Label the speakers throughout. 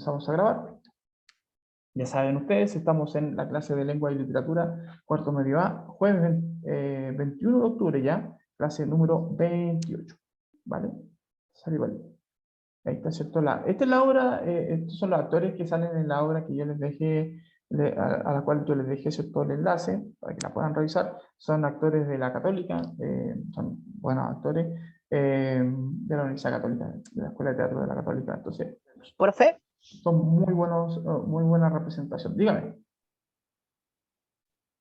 Speaker 1: comenzamos a grabar. Ya saben ustedes, estamos en la clase de lengua y literatura, cuarto medio A, jueves 21 de octubre ya, clase número 28, ¿vale? Sale, vale. Ahí está, ¿cierto? Esta es la obra, estos son los actores que salen en la obra que yo les dejé, a la cual yo les dejé, ¿cierto?, el enlace, para que la puedan revisar. Son actores de la Católica, son buenos actores de la Universidad Católica, de la Escuela de Teatro de la Católica. Entonces,
Speaker 2: Profe,
Speaker 1: son muy buenos, muy buena representación. Dígame.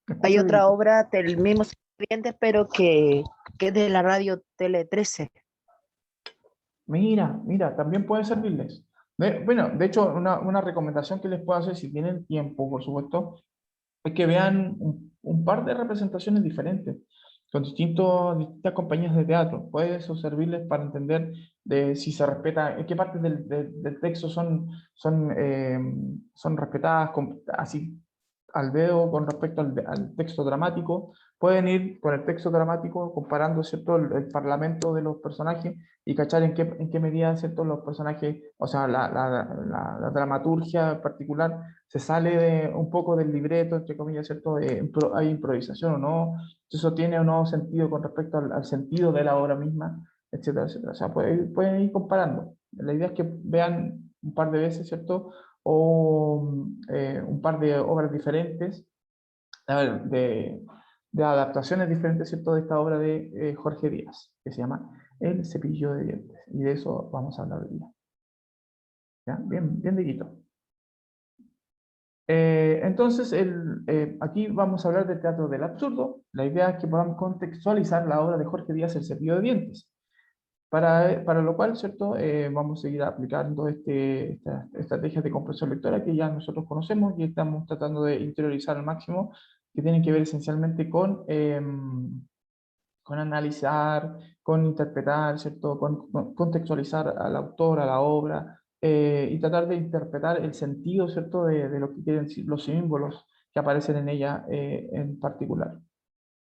Speaker 1: ¿Me
Speaker 2: hay
Speaker 1: escucha bien?
Speaker 2: otra obra del mismo cliente, pero que es de la radio Tele 13.
Speaker 1: Mira, también puede servirles. Bueno, de hecho, una recomendación que les puedo hacer, si tienen tiempo, por supuesto, es que vean un par de representaciones diferentes, con distintas compañías de teatro. Puede eso servirles para entender de si se respeta, en qué partes del texto son respetadas así al dedo con respecto al texto dramático. Pueden ir con el texto dramático comparando, ¿cierto?, el parlamento de los personajes y cachar en qué medida, ¿cierto?, los personajes, o sea, la dramaturgia en particular se sale un poco del libreto, entre comillas, ¿cierto? Hay improvisación o no, eso tiene o no sentido con respecto al sentido de la obra misma, etcétera, etcétera. O sea, pueden ir comparando. La idea es que vean un par de veces, ¿cierto? O un par de obras diferentes, a ver, de adaptaciones diferentes, ¿cierto?, de esta obra de Jorge Díaz, que se llama El cepillo de dientes. Y de eso vamos a hablar hoy día. ¿Ya? Bien, bien digito. Entonces, aquí vamos a hablar del teatro del absurdo. La idea es que podamos contextualizar la obra de Jorge Díaz, El cepillo de dientes. Para lo cual, ¿cierto? Vamos a seguir aplicando estas estrategias de comprensión lectora que ya nosotros conocemos y estamos tratando de interiorizar al máximo, que tienen que ver esencialmente con analizar, con interpretar, ¿cierto? Con contextualizar al autor, a la obra, y tratar de interpretar el sentido, ¿cierto?, de lo que quieren decir los símbolos que aparecen en ella en particular.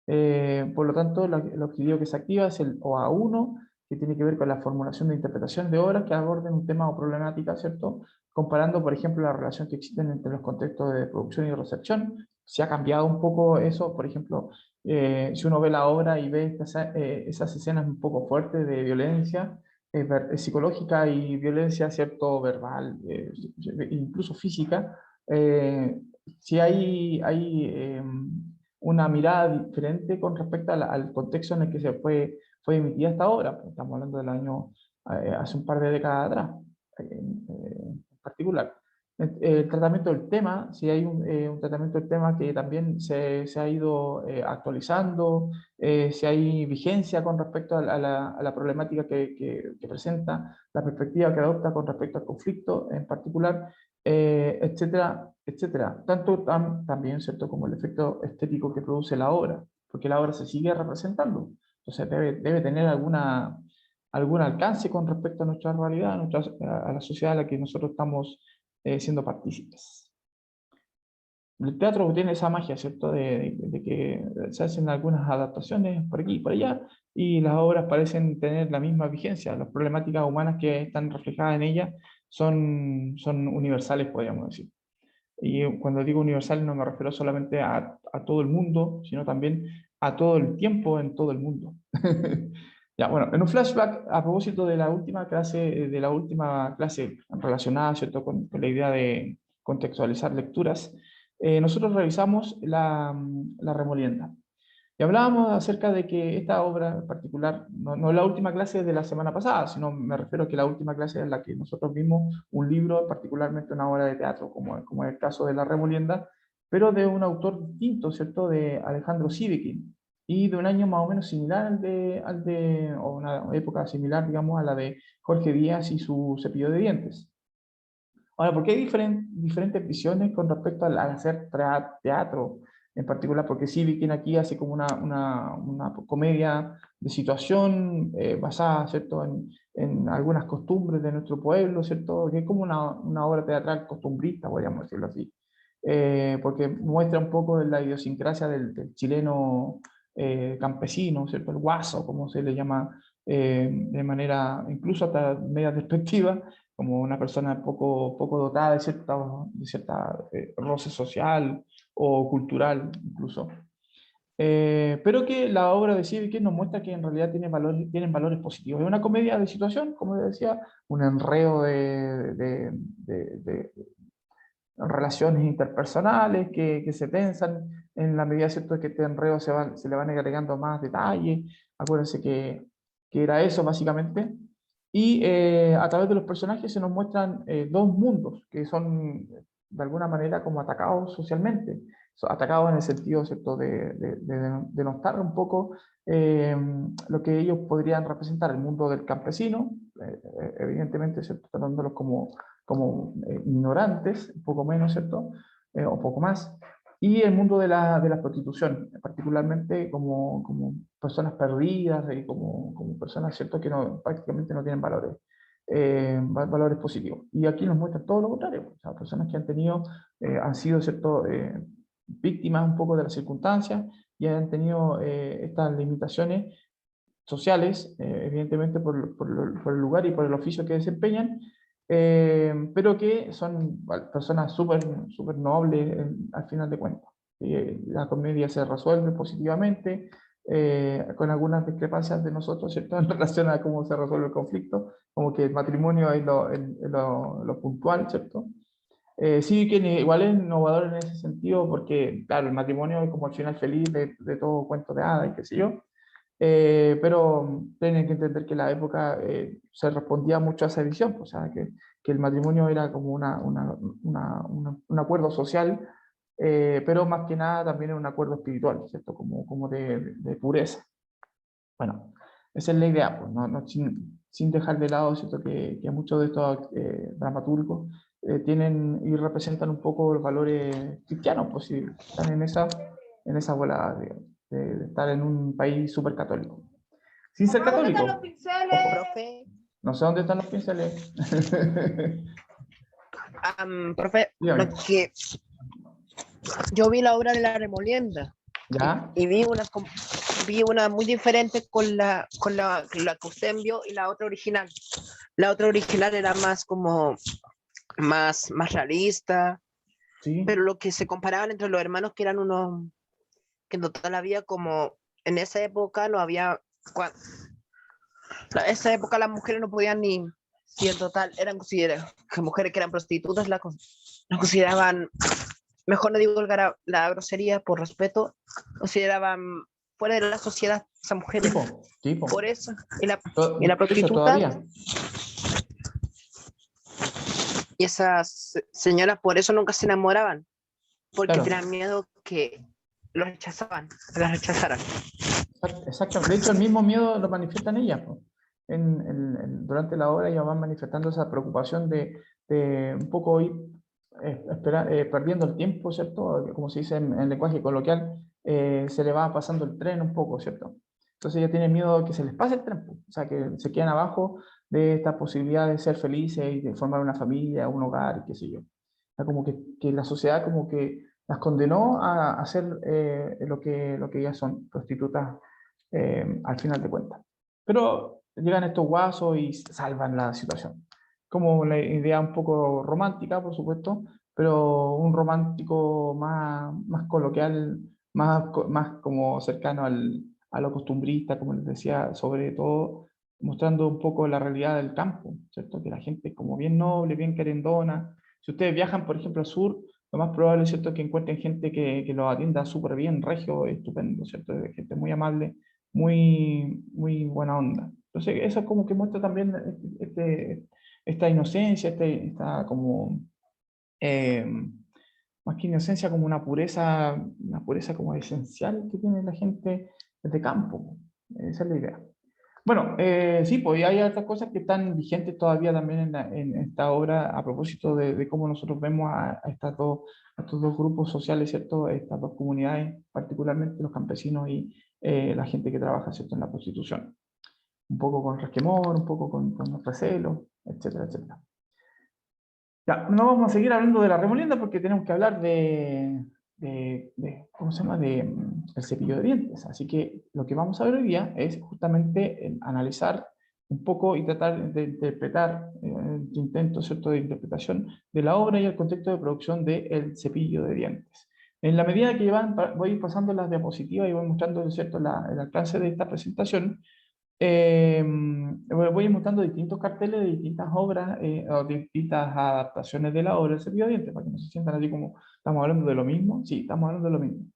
Speaker 1: Por lo tanto, el objetivo que se activa es el OA1, que tiene que ver con la formulación de interpretación de obras que aborden un tema o problemática, ¿cierto? Comparando, por ejemplo, la relación que existen entre los contextos de producción y recepción. Se ha cambiado un poco eso, por ejemplo, si uno ve la obra y ve esas escenas un poco fuertes de violencia psicológica y violencia, ¿cierto?, verbal, incluso física, si hay una mirada diferente con respecto al contexto en el que fue emitida esta obra. Estamos hablando del año, hace un par de décadas atrás, en particular. El tratamiento del tema, si hay un tratamiento del tema que también se ha ido actualizando, si hay vigencia con respecto a la problemática que presenta, la perspectiva que adopta con respecto al conflicto en particular, etcétera, etcétera. Tanto también, ¿cierto?, como el efecto estético que produce la obra, porque la obra se sigue representando. Entonces debe tener algún alcance con respecto a nuestra realidad, a la sociedad a la que nosotros estamos siendo partícipes. El teatro tiene esa magia, ¿cierto?, de que se hacen algunas adaptaciones por aquí y por allá, y las obras parecen tener la misma vigencia. Las problemáticas humanas que están reflejadas en ellas son universales, podríamos decir. Y cuando digo universal no me refiero solamente a todo el mundo, sino también a todo el tiempo en todo el mundo. Ya, bueno, en un flashback, a propósito de la última clase relacionada, ¿cierto?, con la idea de contextualizar lecturas, nosotros revisamos la Remolienda. Y hablábamos acerca de que esta obra en particular, no es la última clase de la semana pasada, sino me refiero a que la última clase en la que nosotros vimos un libro, particularmente una obra de teatro, como es el caso de La Remolienda, pero de un autor distinto, ¿cierto?, de Alejandro Sivekin, y de un año más o menos similar o una época similar, digamos, a la de Jorge Díaz y su cepillo de dientes. Ahora, ¿por qué hay diferentes visiones con respecto al hacer teatro en particular? Porque Sivikin aquí hace como una comedia de situación basada, ¿cierto?, en algunas costumbres de nuestro pueblo, ¿cierto?, que es como una obra teatral costumbrista, podríamos decirlo así. Porque muestra un poco de la idiosincrasia del chileno campesino, ¿cierto?, el guaso, como se le llama de manera incluso hasta media despectiva, como una persona poco dotada de cierta roce social o cultural incluso. Pero que la obra de Civil nos muestra que en realidad tienen valores positivos. Es una comedia de situación, como decía, un enredo de relaciones interpersonales que se tensan en la medida, ¿cierto?, que este enredo se le van agregando más detalles. Acuérdense que era eso básicamente. Y a través de los personajes se nos muestran dos mundos que son de alguna manera como atacados socialmente, atacados en el sentido, ¿cierto?, de denostar un poco lo que ellos podrían representar, el mundo del campesino, evidentemente, ¿cierto?, tratándolos como ignorantes, un poco menos, ¿cierto? O poco más. Y el mundo de la prostitución, particularmente como personas perdidas y como personas, ¿cierto?, que prácticamente no tienen valores positivos. Y aquí nos muestra todo lo contrario, o sea, personas que han sido, ¿cierto?, víctimas un poco de las circunstancias y han tenido estas limitaciones sociales, evidentemente por el lugar y por el oficio que desempeñan, pero que son personas súper nobles al final de cuentas. La comedia se resuelve positivamente, con algunas discrepancias de nosotros, ¿cierto?, en relación a cómo se resuelve el conflicto, como que el matrimonio es lo puntual, ¿cierto? Sí, que igual es innovador en ese sentido, porque, claro, el matrimonio es como el final feliz de todo cuento de hadas y qué sé yo, pero tienen que entender que la época se respondía mucho a esa visión, o sea, que el matrimonio era como un acuerdo social, pero más que nada también era un acuerdo espiritual, ¿cierto? Como de pureza. Bueno, esa es la idea, pues, sin dejar de lado, ¿cierto?, que muchos de estos dramaturgos tienen y representan un poco los valores cristianos, pues si están en esa bola de estar en un país súper católico. Sin ser
Speaker 3: Mamá, ¿dónde están los
Speaker 1: católico.
Speaker 3: pinceles?
Speaker 1: Ojo,
Speaker 2: Profe,
Speaker 1: no sé dónde están los pinceles.
Speaker 2: profe, lo
Speaker 1: Dígame.
Speaker 2: que yo vi la obra de La Remolienda
Speaker 1: ¿Ya?
Speaker 2: y vi una muy diferente con la que usted envió y la otra original. La otra original era más como más realista,
Speaker 1: Sí.
Speaker 2: pero lo que se comparaban entre los hermanos que eran unos que en total había como en esa época no había en esa época las mujeres no podían ni si en total eran consideradas que mujeres que eran prostitutas las consideraban, mejor no digo la grosería por respeto, consideraban fuera de la sociedad esas mujeres.
Speaker 1: Tipo.
Speaker 2: Por eso y la
Speaker 1: Eso
Speaker 2: prostituta
Speaker 1: todavía.
Speaker 2: y esas señoras por eso nunca se enamoraban, porque
Speaker 1: Claro.
Speaker 2: tenían miedo que los rechazaban, que las rechazaran.
Speaker 1: Exacto. De hecho, el mismo miedo lo manifiestan ellas, pues. Durante la obra ellas van manifestando esa preocupación de un poco ir perdiendo el tiempo, ¿cierto? Como se dice en lenguaje coloquial, se le va pasando el tren un poco, ¿cierto? Entonces ellas tienen miedo de que se les pase el tren, pues. O sea, que se quedan abajo de esta posibilidad de ser felices y de formar una familia, un hogar, qué sé yo. O sea, como que la sociedad como que las condenó a hacer lo que ellas son, prostitutas al final de cuentas. Pero llegan estos guasos y salvan la situación. Como la idea un poco romántica, por supuesto, pero un romántico más coloquial, más como cercano a lo costumbrista, como les decía, sobre todo mostrando un poco la realidad del campo, ¿cierto? Que la gente es como bien noble, bien querendona. Si ustedes viajan, por ejemplo, al sur, lo más probable, ¿cierto?, es que encuentren gente que los atienda súper bien, regio, estupendo, ¿cierto? Gente muy amable, muy buena onda. Entonces, eso como que muestra también esta inocencia, esta como, eh, más que inocencia, como una pureza como esencial que tiene la gente de campo. Esa es la idea. Bueno, sí, pues y hay otras cosas que están vigentes todavía también en esta obra a propósito de cómo nosotros vemos a estos dos grupos sociales, ¿cierto? Estas dos comunidades, particularmente los campesinos y la gente que trabaja, ¿cierto?, en la prostitución. Un poco con resquemor, un poco con recelo, etcétera, etcétera. Ya, no vamos a seguir hablando de la remolienda porque tenemos que hablar ¿cómo se llama?, el cepillo de dientes. Así que lo que vamos a ver hoy día es justamente analizar un poco y tratar de interpretar, intento, ¿cierto?, de interpretación de la obra y el contexto de producción de El cepillo de dientes. En la medida que voy pasando las diapositivas y voy mostrando, ¿cierto?, el alcance de esta presentación, voy mostrando distintos carteles de distintas obras o distintas adaptaciones de la obra El cepillo de dientes, para que no se sientan así como estamos hablando de lo mismo. Sí, estamos hablando de lo mismo.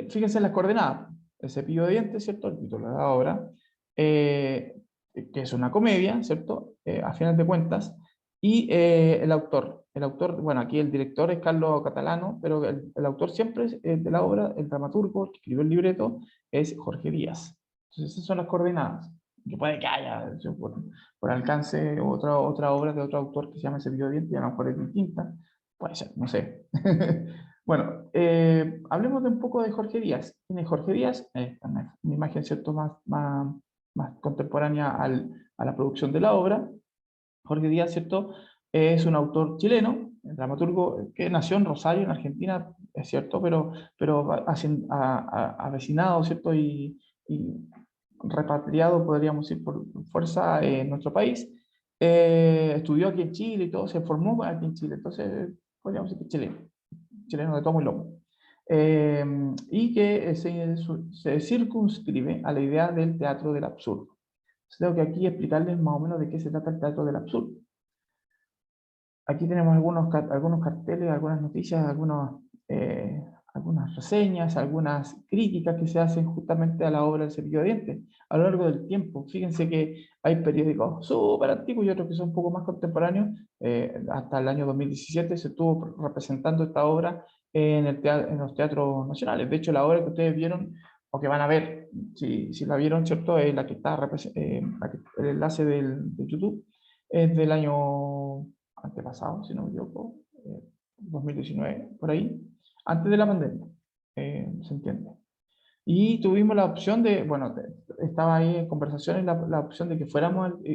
Speaker 1: Fíjense en las coordenadas. El cepillo de dientes, ¿cierto? El título de la obra, eh, que es una comedia, ¿cierto? A final de cuentas. Y el autor. El autor, bueno, aquí el director es Carlos Catalano, pero el autor siempre de la obra, el dramaturgo que escribió el libreto, es Jorge Díaz. Entonces, esas son las coordenadas. Que puede que haya, por alcance, otra obra de otro autor que se llama El cepillo de dientes, y a lo mejor es distinta. Puede ser, no sé. Bueno, hablemos de un poco de Jorge Díaz. ¿Quién es Jorge Díaz? Una imagen, ¿cierto?, más contemporánea a la producción de la obra. Jorge Díaz, ¿cierto?, es un autor chileno, dramaturgo que nació en Rosario, en Argentina, es cierto, pero avecinado, ¿cierto?, y repatriado, podríamos decir, por fuerza en nuestro país. Estudió aquí en Chile y todo, se formó aquí en Chile, entonces podríamos decir que chileno, chileno de tomo y lomo. Y que se circunscribe a la idea del teatro del absurdo. Tengo que aquí explicarles más o menos de qué se trata el teatro del absurdo. Aquí tenemos algunos carteles, algunas noticias, algunas reseñas, algunas críticas que se hacen justamente a la obra del cepillo de dientes a lo largo del tiempo. Fíjense que hay periódicos súper antiguos y otros que son un poco más contemporáneos. Hasta el año 2017 se estuvo representando esta obra en los teatros nacionales. De hecho, la obra que ustedes vieron o que van a ver, si la vieron, ¿cierto? Es la que está, el enlace de YouTube es del año antepasado, si no me equivoco, 2019, por ahí, antes de la pandemia, se entiende. Y tuvimos la opción de, bueno, estaba ahí en conversaciones la opción de que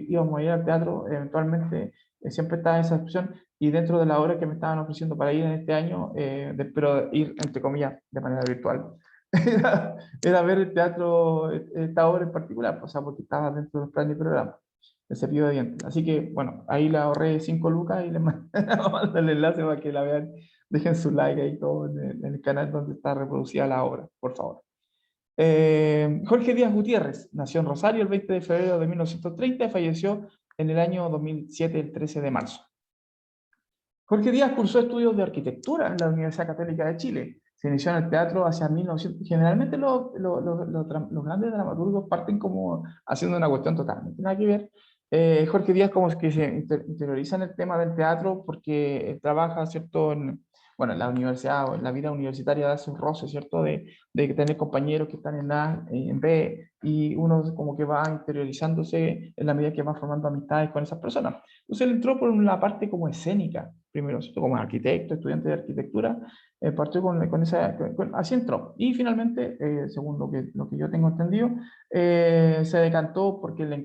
Speaker 1: íbamos a ir al teatro, eventualmente siempre estaba esa opción, y dentro de la obra que me estaban ofreciendo para ir en este año, pero ir, entre comillas, de manera virtual, era ver el teatro, esta obra en particular, o sea, porque estaba dentro del plan de programa, el cepillo de dientes. Así que, bueno, ahí le ahorré 5 lucas y les mando el enlace para que la vean. Dejen su like ahí todo en el canal donde está reproducida la obra, por favor. Jorge Díaz Gutiérrez nació en Rosario el 20 de febrero de 1930 y falleció en el año 2007, el 13 de marzo. Jorge Díaz cursó estudios de arquitectura en la Universidad Católica de Chile. Se inició en el teatro hacia 1900. Generalmente los grandes dramaturgos parten como haciendo una cuestión totalmente nada que ver. Jorge Díaz como es que se interioriza en el tema del teatro porque trabaja, ¿cierto?, bueno, en la universidad o en la vida universitaria da sus roces, ¿cierto?, de tener compañeros que están en A, en B, y uno como que va interiorizándose en la medida que va formando amistades con esas personas. Entonces él entró por una parte como escénica, primero, ¿cierto?, como arquitecto, estudiante de arquitectura, partió así entró. Y finalmente, según lo que yo tengo entendido, se decantó porque le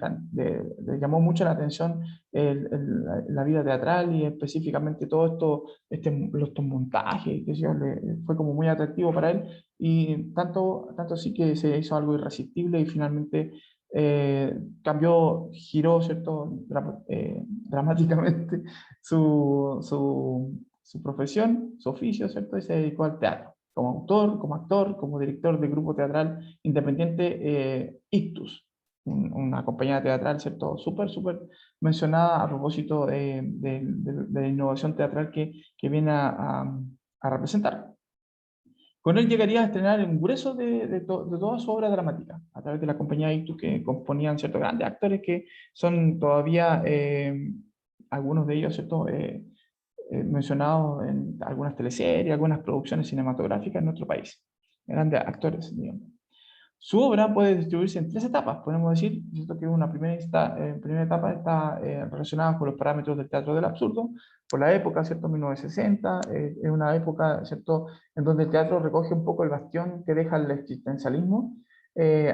Speaker 1: llamó mucho la atención la vida teatral y específicamente todo esto, estos montajes, que fue como muy atractivo para él, y tanto así que se hizo algo irresistible y finalmente giró, ¿cierto?, dramáticamente su profesión, su oficio, ¿cierto?, y se dedicó al teatro, como autor, como actor, como director del grupo teatral independiente Ictus, una compañía teatral, ¿cierto?, súper mencionada a propósito de la innovación teatral que viene a representar. Con él llegaría a estrenar un grueso de toda su obra dramática, a través de la compañía Ictus, que componían ciertos grandes actores que son todavía, algunos de ellos, ¿cierto?, mencionados en algunas teleseries, algunas producciones cinematográficas en nuestro país. Grandes actores, digamos. Su obra puede distribuirse en 3 etapas. Podemos decir, ¿cierto?, que una primera etapa está relacionada con los parámetros del teatro del absurdo, por la época, ¿cierto?, 1960, es una época, ¿cierto?, en donde el teatro recoge un poco el bastión que deja el existencialismo,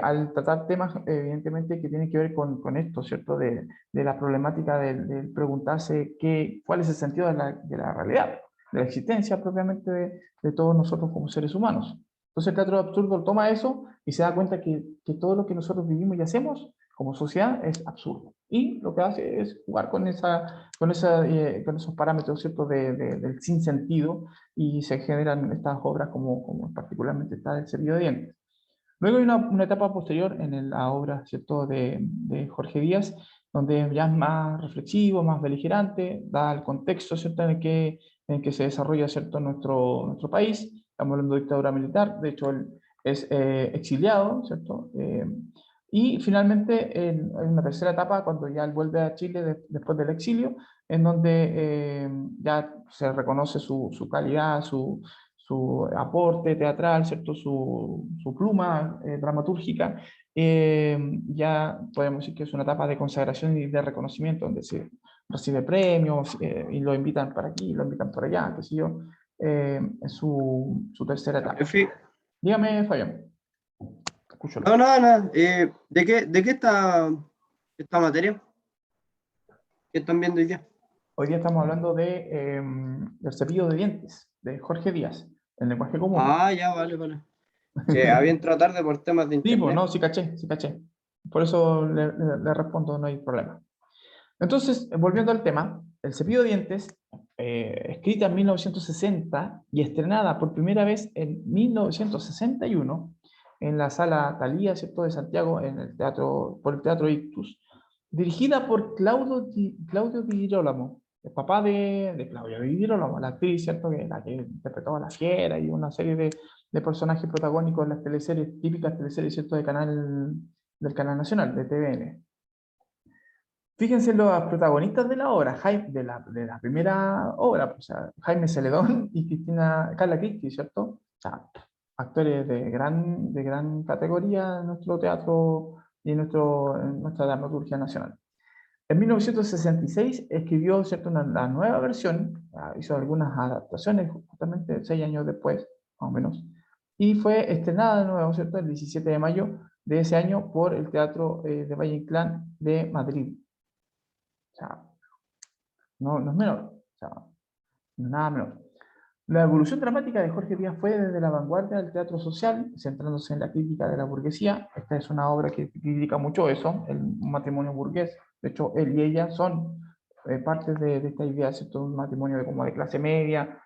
Speaker 1: al tratar temas, evidentemente, que tienen que ver con esto, ¿cierto?, de la problemática de preguntarse cuál es el sentido de la realidad, de la existencia propiamente de todos nosotros como seres humanos. Entonces el teatro absurdo toma eso y se da cuenta que todo lo que nosotros vivimos y hacemos como sociedad es absurdo. Y lo que hace es jugar con esos parámetros, ¿cierto? Del sinsentido, y se generan estas obras como particularmente está El cepillo de dientes. Luego hay una etapa posterior en la obra, ¿cierto? De Jorge Díaz, donde ya es más reflexivo, más beligerante, da el contexto, ¿cierto? En el que se desarrolla, ¿cierto? Nuestro país. Estamos hablando de dictadura militar, de hecho él es exiliado, ¿cierto? Y finalmente en una tercera etapa, cuando ya él vuelve a Chile después del exilio, en donde ya se reconoce su calidad, su aporte teatral, ¿cierto? Su pluma dramatúrgica, ya podemos decir que es una etapa de consagración y de reconocimiento, donde se recibe premios y lo invitan para aquí, lo invitan por allá, qué sé yo, es su tercera etapa. Dígame, Fabián. Escúchalo.
Speaker 3: No, nada, nada. ¿De qué está esta materia? ¿Qué están viendo hoy día?
Speaker 1: Hoy día estamos hablando del cepillo de dientes, de Jorge Díaz, en lenguaje común.
Speaker 3: Ah, ya, vale, vale. Sí, había entrado tarde por temas de
Speaker 1: Sí, pues
Speaker 3: internet.
Speaker 1: no, sí caché, sí caché. Por eso le respondo, no hay problema. Entonces, volviendo al tema, El cepillo de dientes, escrita en 1960 y estrenada por primera vez en 1961 en la Sala Thalía, ¿cierto?, de Santiago, por el Teatro Ictus, dirigida por Claudio Di Girolamo, el papá de Claudia Di Girolamo, la actriz, ¿cierto?, la que interpretó a la Fiera y una serie de personajes protagónicos en las teleseries, típicas teleseries, ¿cierto?, del Canal Nacional, de TVN. Fíjense los protagonistas de la obra, de la primera obra, pues, o sea, Jaime Celedón y Carla Christie, ¿cierto? O sea, actores de gran categoría en nuestro teatro y en nuestra dramaturgia nacional. En 1966 escribió, ¿cierto?, la nueva versión, hizo algunas adaptaciones justamente 6 años después, más o menos, y fue estrenada de nuevo, ¿cierto?, el 17 de mayo de ese año por el Teatro de Valle Inclán de Madrid. O sea, no es menor, o sea, nada menor. La evolución dramática de Jorge Díaz fue desde la vanguardia del teatro social, centrándose en la crítica de la burguesía. Esta es una obra que critica mucho eso, el matrimonio burgués. De hecho, él y ella son parte de esta idea, ¿cierto? Un matrimonio como de clase media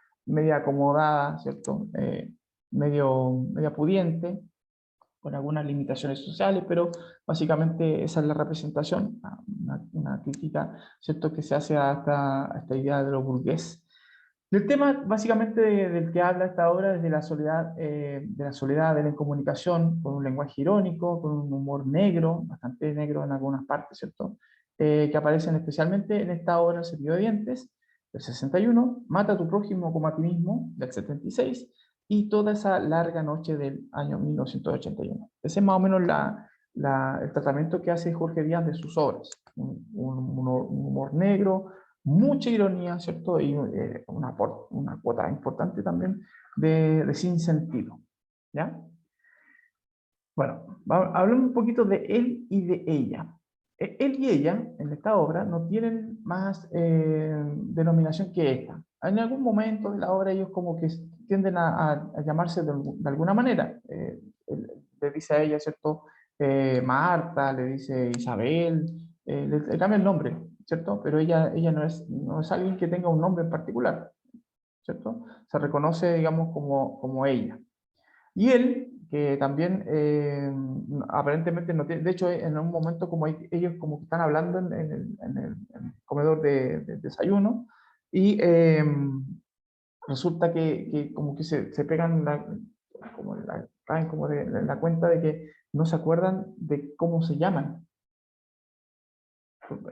Speaker 1: acomodada, ¿cierto? Media pudiente, con algunas limitaciones sociales, pero básicamente esa es la representación, una crítica, ¿cierto?, que se hace a esta idea de lo burgués. El tema básicamente del que habla esta obra es de la incomunicación, con un lenguaje irónico, con un humor negro, bastante negro en algunas partes, ¿cierto?, que aparecen especialmente en esta obra El cepillo de dientes, del 61, Mata a tu prójimo como a ti mismo, del 76, y Toda esa larga noche del año 1981. Ese es más o menos el tratamiento que hace Jorge Díaz de sus obras. Un humor negro, mucha ironía, ¿cierto? Y una cuota importante también de sinsentido, ¿ya? Bueno, hablemos un poquito de él y de ella. Él y ella, en esta obra, no tienen más denominación que esta. En algún momento de la obra ellos como que tienden a llamarse de alguna manera. Le dice a ella, ¿cierto? Marta, le dice Isabel, le cambia el nombre, ¿cierto? Pero ella no es alguien que tenga un nombre en particular, ¿cierto? Se reconoce, digamos, como ella. Y él, que también aparentemente no tiene, de hecho en un momento como ellos como que están hablando en el comedor de desayuno, y resulta que como que se pegan caen como de la cuenta de que no se acuerdan de cómo se llaman.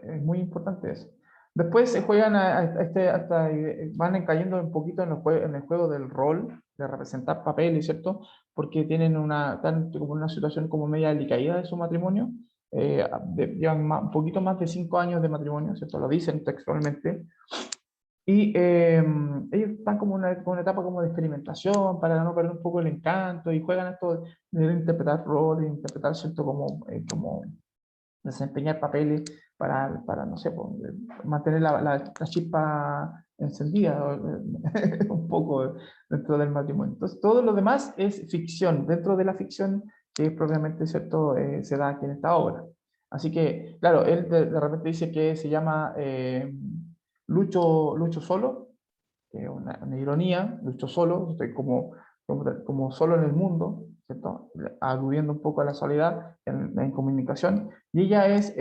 Speaker 1: Es muy importante eso. Después se juegan van cayendo un poquito en el juego del rol, de representar papeles, ¿cierto? Porque están como en una situación como media delicada de su matrimonio. Llevan un poquito más de 5 años de matrimonio, ¿cierto? Lo dicen textualmente. Y ellos están como en una etapa como de experimentación para no perder un poco el encanto, y juegan esto de interpretar roles, interpretar, ¿cierto? Como desempeñar papeles para no sé, mantener la chispa encendida un poco dentro del matrimonio. Entonces, todo lo demás es ficción, dentro de la ficción que propiamente cierto se da aquí en esta obra. Así que, claro, él de repente dice que se llama Lucho Solo, una ironía, Lucho Solo, estoy como solo en el mundo, ¿cierto? Aludiendo un poco a la soledad en comunicación, y ella es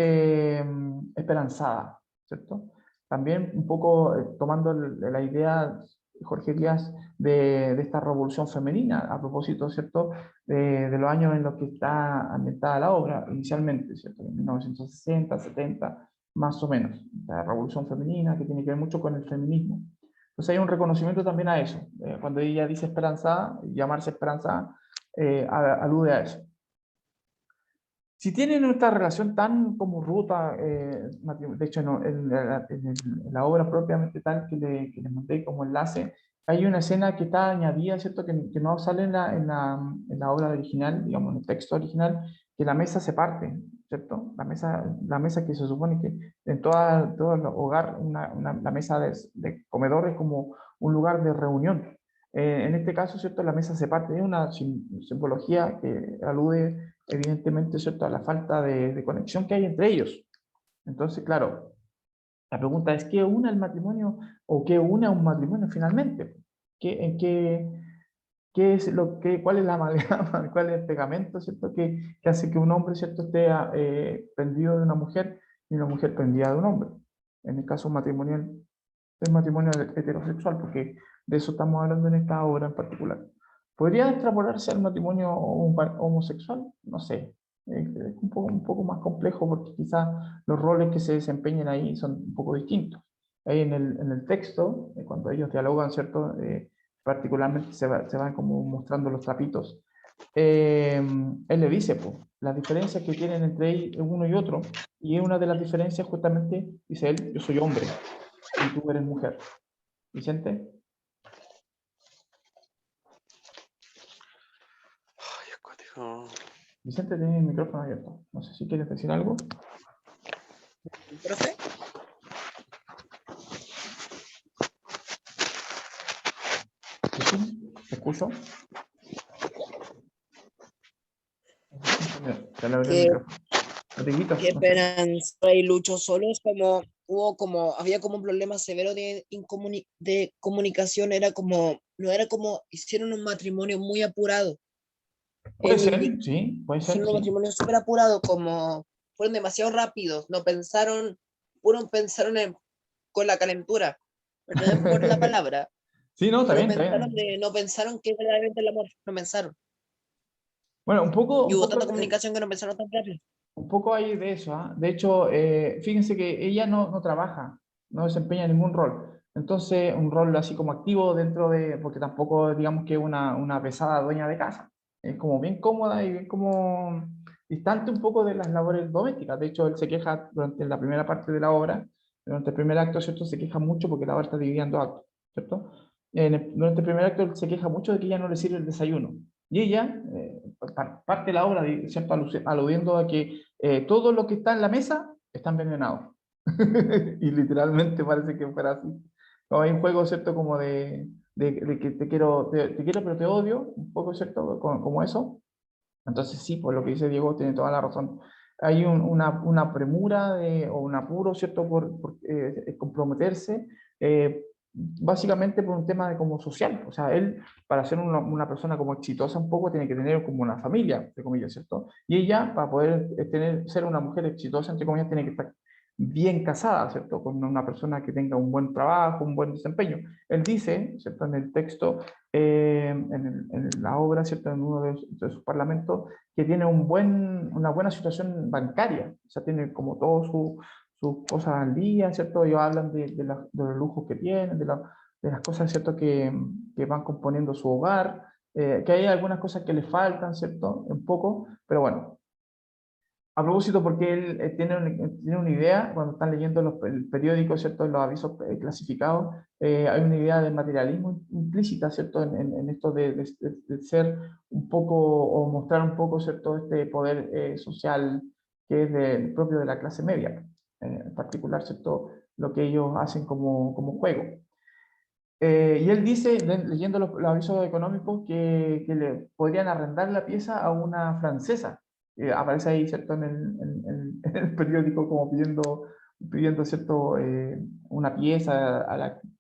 Speaker 1: esperanzada, ¿cierto? También un poco tomando la idea, Jorge Díaz, de esta revolución femenina, a propósito, ¿cierto?, de los años en los que está ambientada la obra, inicialmente, ¿cierto?, en 1960, 70, más o menos, la revolución femenina, que tiene que ver mucho con el feminismo. Entonces hay un reconocimiento también a eso. Cuando ella dice esperanzada, llamarse esperanzada, alude a eso. Si tienen esta relación tan como ruta, de hecho en la obra propiamente tal que les mandé como enlace, hay una escena que está añadida, ¿cierto? Que no sale en la obra original, digamos, en el texto original, que la mesa se parte, ¿cierto? La mesa que se supone que en todo el hogar, la mesa de comedor es como un lugar de reunión. En este caso, ¿cierto? La mesa se parte, es una simbología que alude evidentemente, ¿cierto?, a la falta de conexión que hay entre ellos. Entonces, claro, la pregunta es, ¿qué une el matrimonio o qué une a un matrimonio finalmente? ¿Qué es cuál es la amalgama, cuál es el pegamento, ¿cierto?, que hace que un hombre, ¿cierto?, esté prendido de una mujer y una mujer prendida de un hombre. En el caso matrimonial, el matrimonio heterosexual, porque de eso estamos hablando en esta obra en particular. ¿Podría extrapolarse al matrimonio homosexual? No sé. Es un poco más complejo porque quizás los roles que se desempeñan ahí son un poco distintos. Ahí en el texto, cuando ellos dialogan, ¿cierto? Particularmente se van como mostrando los trapitos. Él le dice, pues, las diferencias que tienen entre uno y otro, y una de las diferencias justamente, dice él, yo soy hombre y tú eres mujer. Vicente,
Speaker 4: Ay, acuático.
Speaker 1: Vicente tiene el micrófono abierto. No sé si quieres decir algo.
Speaker 2: ¿Profe?
Speaker 1: ¿Sí? ¿Te escucho? Te le abrí el
Speaker 2: Que,
Speaker 1: micrófono. Rodriguito,
Speaker 2: que
Speaker 1: no sé.
Speaker 2: Esperanza y Lucho Solo es como, había como un problema severo de comunicación, no era como, hicieron un matrimonio muy apurado.
Speaker 1: Puede
Speaker 2: El,
Speaker 1: ser, sí, puede ser,
Speaker 2: hicieron un
Speaker 1: sí.
Speaker 2: matrimonio súper apurado, como fueron demasiado rápidos, pensaron con la calentura, perdón por la palabra,
Speaker 1: Sí, no, está
Speaker 2: pero
Speaker 1: bien, está bien.
Speaker 2: no pensaron que verdaderamente el amor, no pensaron.
Speaker 1: Bueno, un poco,
Speaker 2: Y
Speaker 1: un
Speaker 2: hubo
Speaker 1: poco,
Speaker 2: tanta comunicación que no pensaron tan rápido.
Speaker 1: un poco hay de eso, ¿ah? De hecho, fíjense que ella no trabaja, no desempeña ningún rol. Entonces, un rol así como activo porque tampoco digamos que es una pesada dueña de casa. Es como bien cómoda y bien como distante un poco de las labores domésticas. De hecho, él se queja durante la primera parte de la obra, durante el primer acto, ¿cierto? Se queja mucho porque la obra está dividida en dos actos, ¿cierto? Durante el primer acto él se queja mucho de que ella no le sirve el desayuno. Y ella, parte de la obra, ¿cierto?, aludiendo a que todo lo que está en la mesa está envenenado. Y literalmente parece que fuera así. Como hay un juego, ¿cierto?, como de que te quiero pero te odio, un poco, ¿cierto?, como eso. Entonces sí, por lo que dice Diego, tiene toda la razón. Hay una premura o un apuro, ¿cierto?, por comprometerse, básicamente por un tema de como social. O sea, él, para ser una persona como exitosa un poco, tiene que tener como una familia, entre comillas, ¿cierto? Y ella, para poder ser una mujer exitosa, entre comillas, tiene que estar bien casada, ¿cierto?, con una persona que tenga un buen trabajo, un buen desempeño. Él dice, ¿cierto?, en el texto, en la obra, ¿cierto?, en uno de sus parlamentos, que tiene una buena situación bancaria, o sea, tiene como todas sus cosas al día, ¿cierto? Ellos hablan de los lujos que tienen, de las cosas, ¿cierto?, que van componiendo su hogar, que hay algunas cosas que le faltan, ¿cierto?, un poco, pero bueno. A propósito, porque él tiene una idea, cuando están leyendo el periódico, ¿cierto?, los avisos clasificados, hay una idea de materialismo implícita, ¿cierto?, en esto de ser un poco, o mostrar un poco, ¿cierto?, este poder social que es propio de la clase media, en particular, ¿cierto?, lo que ellos hacen como juego. Y él dice, leyendo los avisos económicos, que le podrían arrendar la pieza a una francesa. Aparece ahí, ¿cierto? En el periódico como pidiendo ¿cierto? Una pieza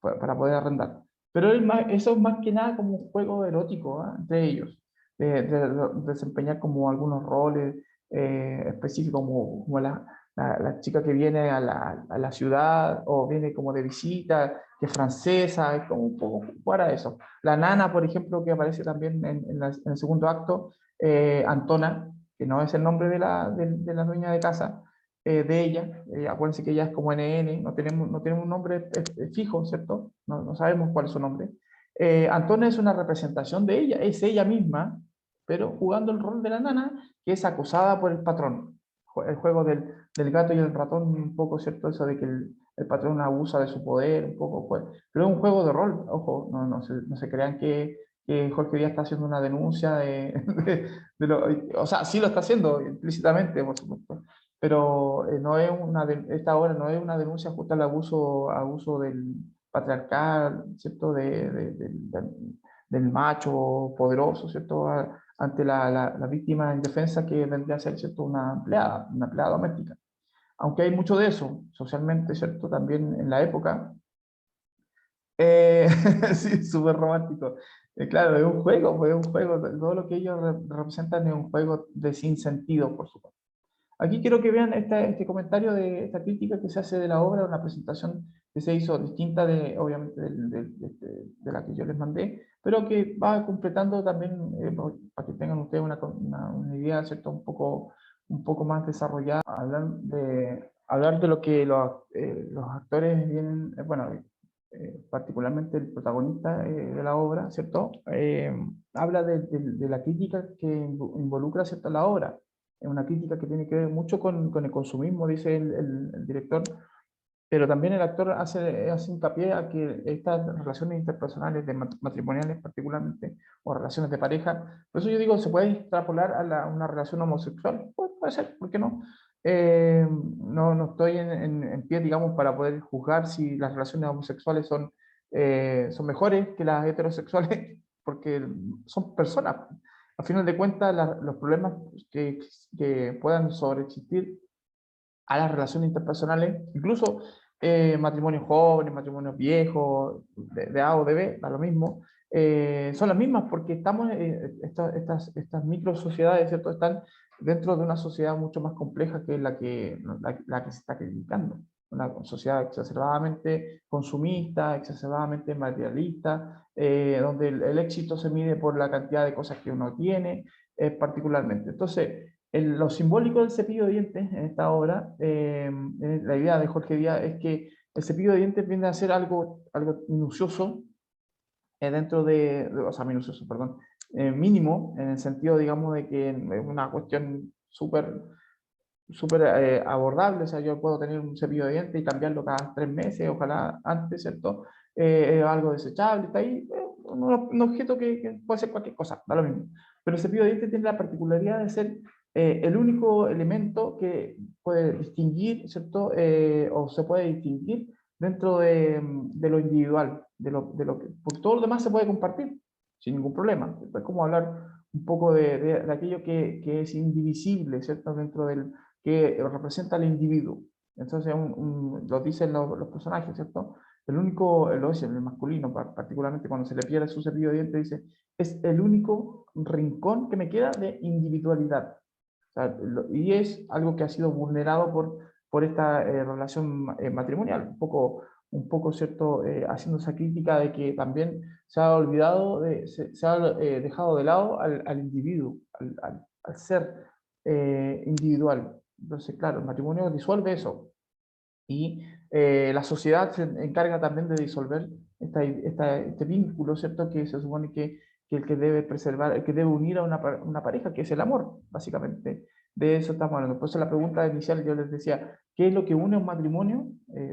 Speaker 1: para poder arrendar. Pero eso es más que nada como un juego erótico, ¿ah? Entre ellos, de desempeñar como algunos roles específicos, como la chica que viene a la ciudad o viene como de visita, que es francesa, es como un poco para eso. La nana, por ejemplo, que aparece también en el segundo acto, Antona, que no es el nombre de la dueña de casa, de ella. Acuérdense que ella es como NN, no tenemos un nombre fijo, ¿cierto? No sabemos cuál es su nombre. Antona es una representación de ella, es ella misma, pero jugando el rol de la nana, que es acusada por el patrón. El juego del gato y el ratón, un poco, ¿cierto? Eso de que el patrón abusa de su poder, un poco, pues. Pero es un juego de rol, ojo, no se crean que Jorge Díaz está haciendo una denuncia o sea, sí lo está haciendo implícitamente, por supuesto, pero no es esta obra no es una denuncia justo al abuso del patriarcal, ¿cierto? Del macho poderoso, ¿cierto? Ante la víctima indefensa que vendría a ser, ¿cierto? Una empleada doméstica. Aunque hay mucho de eso socialmente, ¿cierto? También en la época. Eh, sí, súper romántico. Claro, es un juego, pues, es un juego. Todo lo que ellos representan es un juego de sinsentido, por supuesto. Aquí quiero que vean este comentario de esta crítica que se hace de la obra, una presentación que se hizo distinta obviamente, de la que yo les mandé, pero que va completando también, para que tengan ustedes una idea, ¿cierto? Un poco más desarrollada, hablar de lo que los actores vienen, bueno, particularmente el protagonista de la obra, ¿cierto? Habla de la crítica que involucra, ¿cierto?, la obra. Es una crítica que tiene que ver mucho con el consumismo, dice el director, pero también el actor hace hincapié a que estas relaciones interpersonales, matrimoniales particularmente, o relaciones de pareja, por eso yo digo, ¿se puede extrapolar a una relación homosexual? Pues puede ser, ¿por qué no? No estoy en pie, digamos, para poder juzgar si las relaciones homosexuales son mejores que las heterosexuales, porque son personas. A final de cuentas, los problemas que puedan sobreexistir a las relaciones interpersonales, incluso matrimonios jóvenes, matrimonios viejos, de A o de B, da lo mismo, son las mismas porque estas micro sociedades, ¿cierto?, están dentro de una sociedad mucho más compleja que la que se está criticando. Una sociedad exacerbadamente consumista, exacerbadamente materialista, donde el éxito se mide por la cantidad de cosas que uno tiene, particularmente. Entonces, lo simbólico del cepillo de dientes en esta obra, la idea de Jorge Díaz es que el cepillo de dientes viene a ser algo minucioso, o sea, minucioso, perdón, mínimo, en el sentido, digamos, de que es una cuestión súper abordable. O sea, yo puedo tener un cepillo de dientes y cambiarlo cada 3 meses, ojalá antes, ¿cierto? Algo desechable, está ahí, un objeto que puede ser cualquier cosa, da lo mismo. Pero el cepillo de dientes tiene la particularidad de ser el único elemento que puede distinguir, ¿cierto? O se puede distinguir dentro de lo individual, porque todo lo demás se puede compartir sin ningún problema. Es como hablar un poco de aquello que es indivisible, ¿cierto? Dentro que representa al individuo. Entonces, lo dicen los personajes, ¿cierto? El único, lo dice el masculino, particularmente cuando se le pierde su cepillo de dientes, dice, es el único rincón que me queda de individualidad. O sea, y es algo que ha sido vulnerado por esta relación matrimonial, un poco, ¿cierto? Haciendo esa crítica de que también se ha olvidado, se ha dejado de lado al individuo, al ser individual. Entonces, claro, el matrimonio disuelve eso. Y la sociedad se encarga también de disolver este vínculo, ¿cierto? Que se supone que el que debe preservar, el que debe unir a una pareja, que es el amor, básicamente. De eso estamos hablando. Por eso la pregunta inicial yo les decía, ¿qué es lo que une a un matrimonio?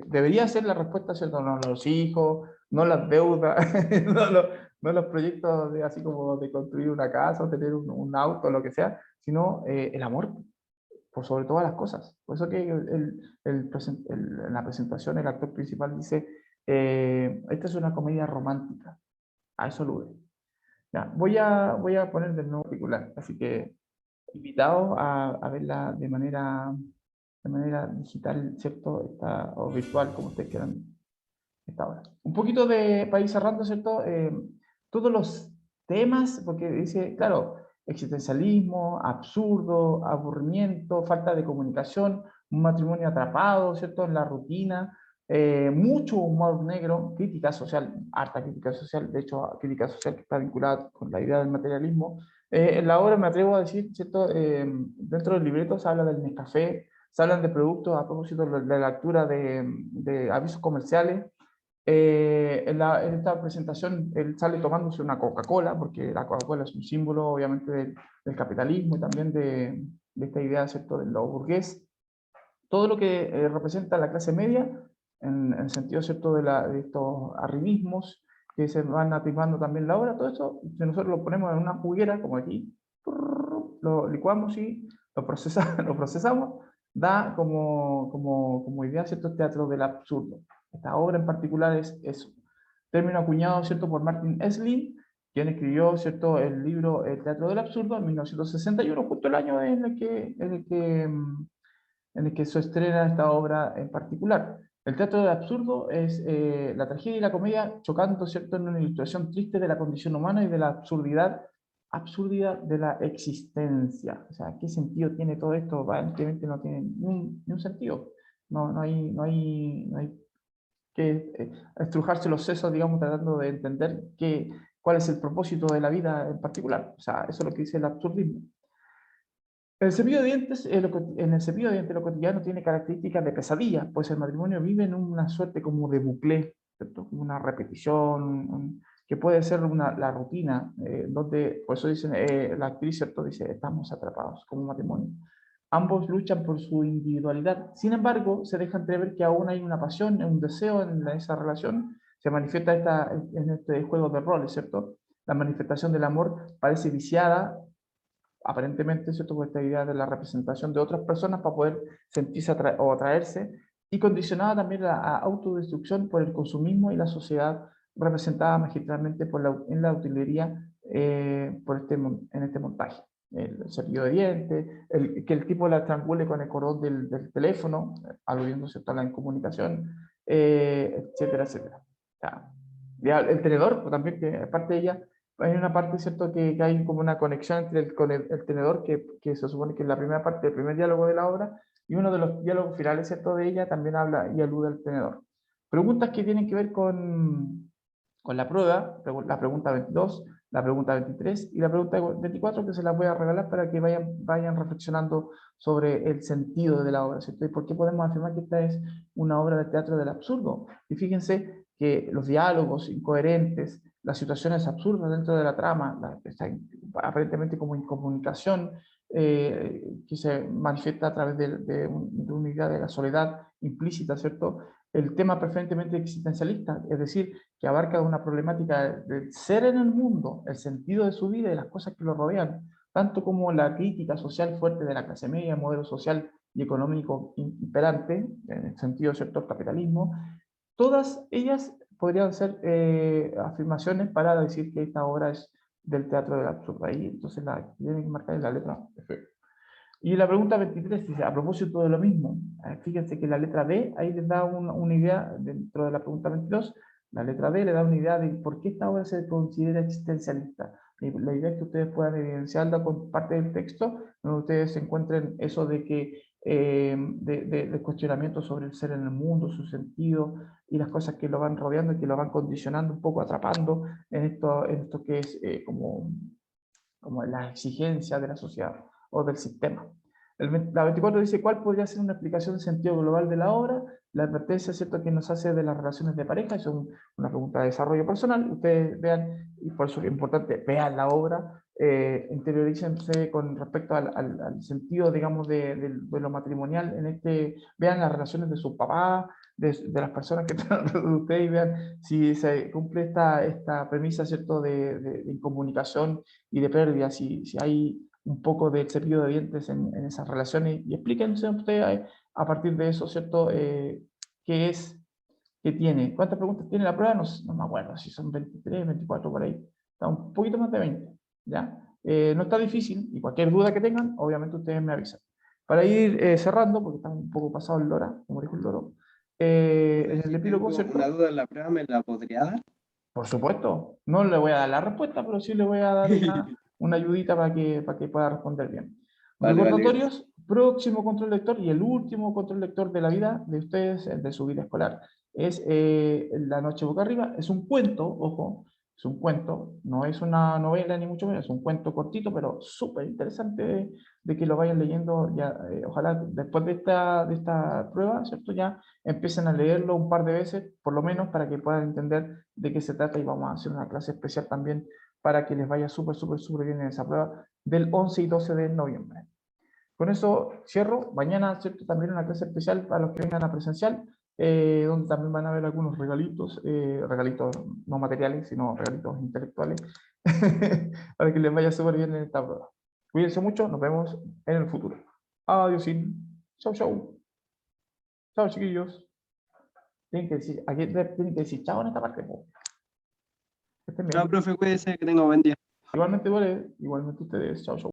Speaker 1: Debería ser la respuesta, ¿cierto? No los hijos, no las deudas, no los proyectos así como de construir una casa o tener un auto, lo que sea, sino el amor por sobre todas las cosas. Por eso que en la presentación el actor principal dice, Esta es una comedia romántica, a eso lo veo. Ya, voy a poner de nuevo particular, así que invitados a verla de manera digital, ¿cierto? O virtual, como ustedes quieran, esta hora. Un poquito para ir cerrando, ¿cierto? Todos los temas, porque dice, claro, existencialismo, absurdo, aburrimiento, falta de comunicación, un matrimonio atrapado, ¿cierto? En la rutina, mucho humor negro, crítica social, harta crítica social, de hecho, crítica social que está vinculada con la idea del materialismo. En la obra me atrevo a decir, ¿cierto? Dentro del libreto se habla del Nescafé, se hablan de productos a propósito de la lectura de avisos comerciales. En esta presentación él sale tomándose una Coca-Cola, porque la Coca-Cola es un símbolo obviamente del capitalismo y también de esta idea, ¿cierto?, de lo burgués. Todo lo que representa la clase media, en el sentido, ¿cierto?, de estos arribismos que se van atisbando también la obra, todo eso, si nosotros lo ponemos en una juguera, como aquí, lo licuamos y lo procesamos, da como idea, ¿cierto?, teatro del absurdo. Esta obra en particular es eso. Término acuñado, ¿cierto?, por Martin Esslin, quien escribió, ¿cierto?, el libro El Teatro del Absurdo en 1961, justo el año en el que se estrena esta obra en particular. El teatro del absurdo es la tragedia y la comedia chocando, ¿cierto?, en una ilustración triste de la condición humana y de la absurdidad de la existencia. O sea, ¿qué sentido tiene todo esto? Aparentemente no tiene ni un sentido. No hay que estrujarse los sesos, digamos, tratando de entender cuál es el propósito de la vida en particular. O sea, eso es lo que dice el absurdismo. El cepillo de dientes, en el cepillo de dientes lo cotidiano tiene características de pesadilla, pues el matrimonio vive en una suerte como de bucle, ¿cierto? Una repetición, que puede ser la rutina, donde, por eso dicen, la actriz, ¿cierto?, dice, estamos atrapados como matrimonio. Ambos luchan por su individualidad, sin embargo, se deja entrever que aún hay una pasión, un deseo en esa relación, se manifiesta en este juego de roles, ¿cierto? La manifestación del amor parece viciada aparentemente, ¿cierto?, por esta idea de la representación de otras personas para poder sentirse o atraerse, y condicionada también a autodestrucción por el consumismo y la sociedad representada magistralmente en la utilería en este montaje. El cepillo de dientes, que el tipo la estrangule con el cordón del teléfono, aludiendo, ¿cierto?, a la incomunicación, etcétera, etcétera. O sea, ya el tenedor, pues, también, que aparte de ella, hay una parte, ¿cierto?, que hay como una conexión entre el tenedor, que se supone que es la primera parte del primer diálogo de la obra, y uno de los diálogos finales, ¿cierto?, de ella también habla y alude al tenedor. Preguntas que tienen que ver con la prueba, la pregunta 22, la pregunta 23 y la pregunta 24, que se las voy a regalar para que vayan reflexionando sobre el sentido de la obra, ¿cierto? Y por qué podemos afirmar que esta es una obra de teatro del absurdo. Y fíjense que los diálogos incoherentes, las situaciones absurdas dentro de la trama, aparentemente como incomunicación, que se manifiesta a través de una idea de la soledad implícita, ¿cierto? El tema preferentemente existencialista, es decir, que abarca una problemática del ser en el mundo, el sentido de su vida y las cosas que lo rodean, tanto como la crítica social fuerte de la clase media, el modelo social y económico imperante, en el sentido, ¿cierto?, del capitalismo. Todas ellas podrían ser afirmaciones para decir que esta obra es del teatro del absurdo. Ahí entonces tienen que marcar en la letra F. Y la pregunta 23 dice, a propósito de lo mismo, fíjense que la letra B ahí les da una idea, dentro de la pregunta 22, la letra B le da una idea de por qué esta obra se considera existencialista. Y la idea es que ustedes puedan evidenciarla con parte del texto, donde ustedes encuentren eso de que de cuestionamiento sobre el ser en el mundo, su sentido y las cosas que lo van rodeando y que lo van condicionando un poco, atrapando en esto que es como la exigencia de la sociedad o del sistema. La 24 dice, ¿cuál podría ser una explicación del sentido global de la obra? La advertencia, ¿cierto?, que nos hace de las relaciones de pareja, es una pregunta de desarrollo personal. Ustedes vean, y por eso es importante, vean la obra, interiorícense con respecto al sentido, digamos, de lo matrimonial, vean las relaciones de su papá, de las personas que están de ustedes, y vean si se cumple esta premisa, ¿cierto?, de incomunicación y de pérdida, si hay un poco del cepillo de dientes en esas relaciones, y explíquense ustedes a partir de eso, ¿cierto?, qué es que tiene, ¿cuántas preguntas tiene la prueba? No, no me acuerdo si son 23, 24 por ahí. Está un poquito más de 20, ¿ya? No está difícil y cualquier duda que tengan, obviamente ustedes me avisan. Para ir cerrando, porque está un poco pasado el hora, como dijo el loro, en el
Speaker 3: Si
Speaker 1: epílogo,
Speaker 3: tengo
Speaker 1: ¿cierto?
Speaker 3: una duda en la prueba, ¿me la podría dar?
Speaker 1: Por supuesto, no le voy a dar la respuesta, pero sí le voy a dar una ayudita para que pueda responder bien.
Speaker 3: Vale, vale, gracias.
Speaker 1: Recordatorios, próximo control lector y el último control lector de la vida de ustedes, de su vida escolar. Es La noche boca arriba, es un cuento, ojo, es un cuento, no es una novela ni mucho menos, es un cuento cortito, pero súper interesante de que lo vayan leyendo, ya, ojalá después de esta prueba, ¿cierto? Ya empiecen a leerlo un par de veces, por lo menos, para que puedan entender de qué se trata y vamos a hacer una clase especial también para que les vaya súper, súper, súper bien en esa prueba del 11 y 12 de noviembre. Con eso cierro. Mañana, ¿cierto? También una clase especial para los que vengan a presencial, donde también van a ver algunos regalitos, regalitos no materiales, sino regalitos intelectuales, para que les vaya súper bien en esta prueba. Cuídense mucho, nos vemos en el futuro. Adiós. Chau, chau. Chao, chiquillos. Tienen que decir, aquí tienen que decir chao en esta parte. Po. Que estén
Speaker 3: No,
Speaker 1: bien.
Speaker 3: profe, cuídese, que tenga buen día.
Speaker 1: Igualmente, igualmente ustedes. Chao, chao.